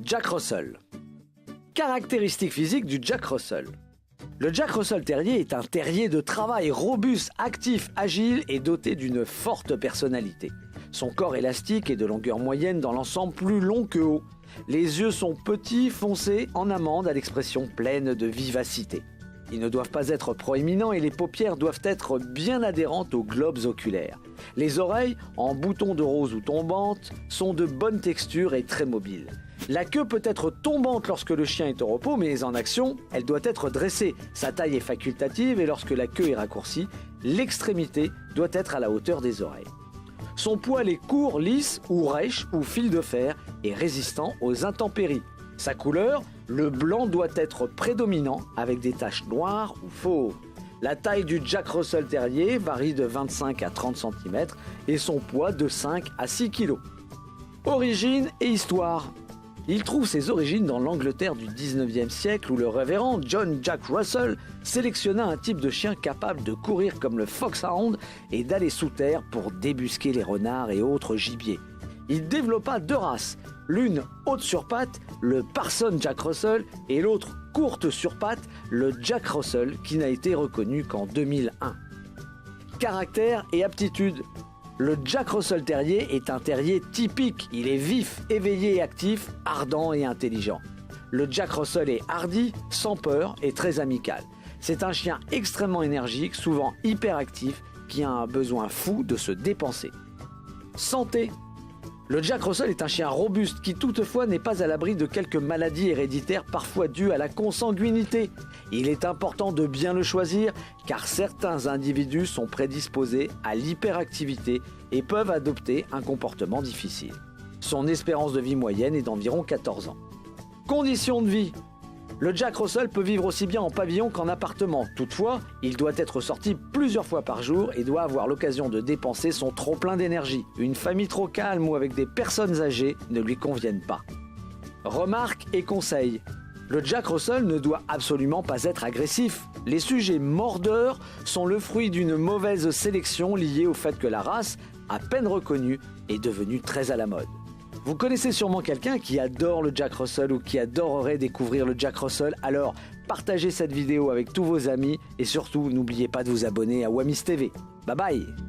Jack Russell. Caractéristiques physiques du Jack Russell. Le Jack Russell Terrier est un terrier de travail robuste, actif, agile et doté d'une forte personnalité. Son corps élastique est de longueur moyenne dans l'ensemble, plus long que haut. Les yeux sont petits, foncés, en amande à l'expression pleine de vivacité. Ils ne doivent pas être proéminents et les paupières doivent être bien adhérentes aux globes oculaires. Les oreilles, en boutons de rose ou tombantes, sont de bonne texture et très mobiles. La queue peut être tombante lorsque le chien est au repos, mais en action, elle doit être dressée. Sa taille est facultative et lorsque la queue est raccourcie, l'extrémité doit être à la hauteur des oreilles. Son poil est court, lisse ou rêche ou fil de fer et résistant aux intempéries. Sa couleur, le blanc doit être prédominant avec des taches noires ou fauves. La taille du Jack Russell Terrier varie de 25 à 30 cm et son poids de 5 à 6 kg. Origine et histoire. Il trouve ses origines dans l'Angleterre du 19e siècle où le révérend John Jack Russell sélectionna un type de chien capable de courir comme le foxhound et d'aller sous terre pour débusquer les renards et autres gibiers. Il développa deux races, l'une haute sur pattes, le Parson Jack Russell, et l'autre courte sur pattes, le Jack Russell, qui n'a été reconnu qu'en 2001. Caractère et aptitude. Le Jack Russell Terrier est un terrier typique. Il est vif, éveillé et actif, ardent et intelligent. Le Jack Russell est hardi, sans peur et très amical. C'est un chien extrêmement énergique, souvent hyperactif, qui a un besoin fou de se dépenser. Santé. Le Jack Russell est un chien robuste qui toutefois n'est pas à l'abri de quelques maladies héréditaires parfois dues à la consanguinité. Il est important de bien le choisir car certains individus sont prédisposés à l'hyperactivité et peuvent adopter un comportement difficile. Son espérance de vie moyenne est d'environ 14 ans. Conditions de vie. Le Jack Russell peut vivre aussi bien en pavillon qu'en appartement. Toutefois, il doit être sorti plusieurs fois par jour et doit avoir l'occasion de dépenser son trop-plein d'énergie. Une famille trop calme ou avec des personnes âgées ne lui conviennent pas. Remarques et conseils. Le Jack Russell ne doit absolument pas être agressif. Les sujets mordeurs sont le fruit d'une mauvaise sélection liée au fait que la race, à peine reconnue, est devenue très à la mode. Vous connaissez sûrement quelqu'un qui adore le Jack Russell ou qui adorerait découvrir le Jack Russell, alors partagez cette vidéo avec tous vos amis et surtout n'oubliez pas de vous abonner à Wamis TV. Bye bye!